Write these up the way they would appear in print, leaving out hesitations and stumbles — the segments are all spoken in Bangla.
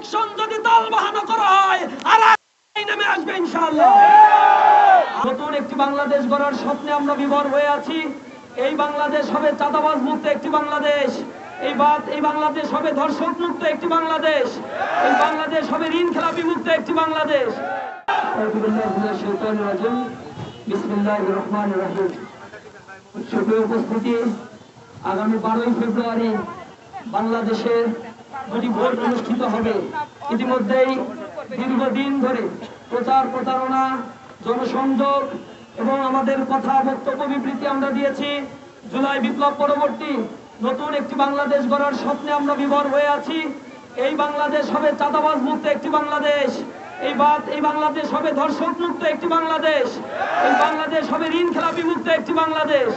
ইলেকশন যদি দল বাহানো করা হয় আর নেমে আসবে ইনশাআল্লাহ। নতুন একটি বাংলাদেশ গড়ার স্বপ্নে আমরা বিভোর হয়ে আছি। এই বাংলাদেশ হবে চাঁদাবাজ মুক্ত একটি বাংলাদেশ, এই বাংলাদেশ হবে ধর্ষক মুক্ত একটি বাংলাদেশ, এই বাংলাদেশ হবে ঋণ খেলাপি মুক্ত একটি বাংলাদেশ। বিসমিল্লাহির রহমানির রহিম। সুপ্রিয় উপস্থিতি, আগামী 12ই ফেব্রুয়ারি বাংলাদেশে দুটি ভোট অনুষ্ঠিত হবে। ইতিমধ্যেই দীর্ঘদিন ধরে প্রচার প্রচারণা, জনসংযোগ এবং আমাদের কথা বক্তব্য বিবৃতি আমরা দিয়েছি। জুলাই বিপ্লব পরবর্তী নতুন একটি বাংলাদেশ গড়ার স্বপ্নে আমরা বিভোর হয়ে আছি। এই বাংলাদেশ হবে চাঁদাবাজ মুক্ত একটি বাংলাদেশ, এই বাংলাদেশ হবে ধর্ষক মুক্ত একটি বাংলাদেশ, এই বাংলাদেশ হবে ঋণ খেলাপি মুক্ত একটি বাংলাদেশ,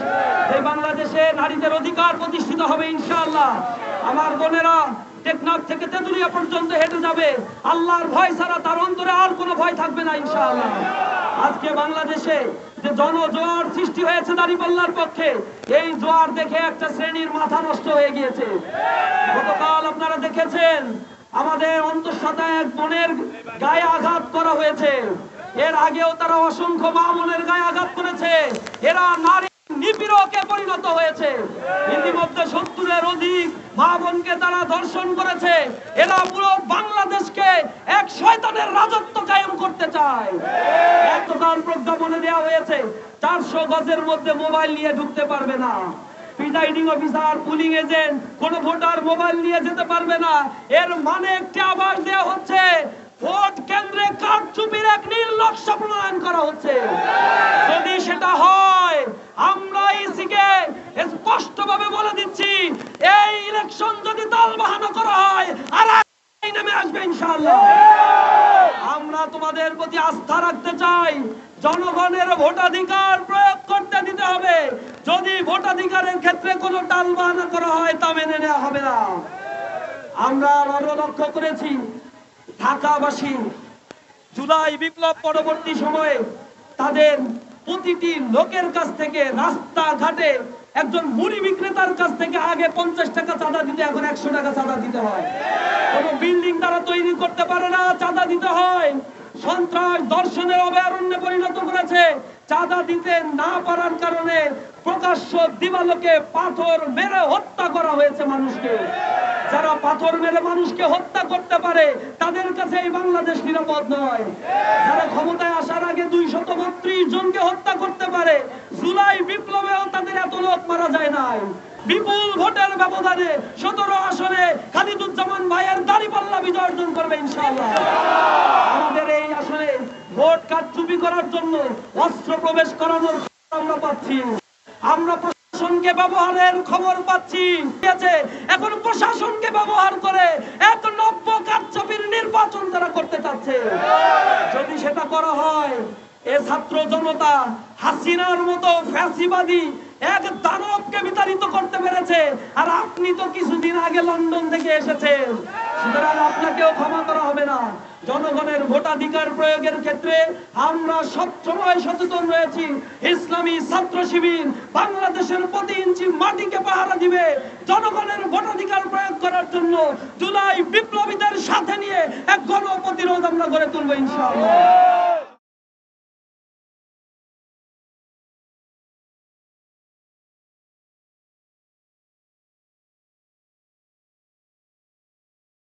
এই বাংলাদেশে নারীদের অধিকার প্রতিষ্ঠিত হবে ইনশাআল্লাহ। আমার বোনেরা টেকনাফ থেকে তেতুলিয়া পর্যন্ত হেঁটে যাবে, আল্লাহর ভয় ছাড়া তার অন্তরে আর কোনো ভয় থাকবে না ইনশাআল্লাহ। আজকে বাংলাদেশে যে জনজোয়ার সৃষ্টি হয়েছে দাঁড়িপাল্লার পক্ষে, এই জোয়ার দেখে একটা শ্রেণীর মাথা নষ্ট হয়ে গিয়েছে। গতকাল আপনারা দেখেছেন আমাদের অন্তঃসত্ত্বা এক বোনের গায়ে আঘাত করা হয়েছে। এর আগেও তারা অসংখ্য মা বোনের গায়ে আঘাত করেছে। এরা নারী নিপীড়কে পরিণত হয়েছে। ইতিমধ্যে 70-এর অধিক মা বোনকে তারা ধর্ষণ করেছে। এরা পুরো বাংলাদেশকে এক শয়তানের রাজত্ব কায়েম করতে চায়। গতকাল প্রজ্ঞাপনে দেওয়া হয়েছে 400 গজের মধ্যে মোবাইল নিয়ে ঢুকতে পারবে না। প্রিজাইডিং অফিসার, পুলিং এজেন্ট কোন ভোটার মোবাইল নিয়ে যেতে পারবে না। এর মানে একটি আভাস দেওয়া হচ্ছে ভোট কেন্দ্রে কারচুপির এক নীল নকশা প্রণয়ন করা হচ্ছে। যদি সেটা হয়, আমরা ইসিকে স্পষ্টভাবে বলে দিচ্ছি, এই ইলেকশন যদি দল বাহানো করা হয় আর নেমে আসবে ইনশাআল্লাহ। আমরা তোমাদের প্রতি আস্থা রাখতে চাই। জনগণের ভোটাধিকার প্রয়োগ করতে দিতে হবে। যদি ভোটাধিকারের ক্ষেত্রে কোনো টালবাহানা করা হয় তা মেনে নেওয়া হবে না। আমরা আরো লক্ষ্য করেছি ঢাকাবাসী জুলাই বিপ্লব পরবর্তী সময়ে তাদের প্রতিটি লোকের কাছ থেকে, রাস্তাঘাটে একজন মুড়ি বিক্রেতার কাছ থেকে আগে 50 টাকা চাঁদা দিতে, এখন 100 টাকা চাঁদা দিতে হয়। কোন বিল্ডিং তারা তৈরি করতে পারে না, চাঁদা দিতে হয়। সন্ত্রাস দর্শনের অভয়ারণ্যে পরিণত করেছে। চাঁদা দিতে না পারার কারণে প্রকাশ্য দিবালোকে পাথর মেরে হত্যা করা হয়েছে মানুষকে। যারা পাথর মেরে মানুষকে হত্যা করতে পারে তাদের কাছে এই বাংলাদেশ নিরাপদ নয়। যারা ক্ষমতায় আসার আগে 232 জনকে হত্যা করতে পারে, জুলাই বিপ্লবেও তাদের এত লোক মারা যায় নাই। বিপুল ভোটের ব্যবধানে 17 আসনে খালিদুজ্জামান ভাইয়ের দাঁড়িপাল্লা বিজয় অর্জন করবে ইনশাআল্লাহ। আমাদের এই আসনে ভোট কারচুপি করার জন্য অস্ত্র প্রবেশ করানোর আমরা পাচ্ছি। আমরা প্রশাসনকে ব্যবহারের খবর পাচ্ছি। এখন প্রশাসনকে ব্যবহার করে এক নব্য কারচুপির নির্বাচন তারা করতে চাচ্ছে। যদি সেটা করা হয়, এ ছাত্র জনতা হাসিনার মতো ফ্যাসিবাদী এক দানবকে বিতাড়িত করতে পেরেছে। আর আপনি তো কিছুদিন আগে লন্ডন থেকে এসেছেন, সুতরাং আপনাকেও ক্ষমা করা হবে না। জনগণের ভোটাধিকার প্রয়োগের ক্ষেত্রে আমরা সবসময় সচেতন রয়েছি। ইসলামী ছাত্র শিবির বাংলাদেশের প্রতি ইঞ্চি মাটিকে পাহারা দিবে। জনগণের ভোটাধিকার প্রয়োগ করার জন্য জুলাই বিপ্লবীদের সাথে নিয়ে এক গণ প্রতিরোধ আমরা গড়ে তুলবো ইনশাআল্লাহ।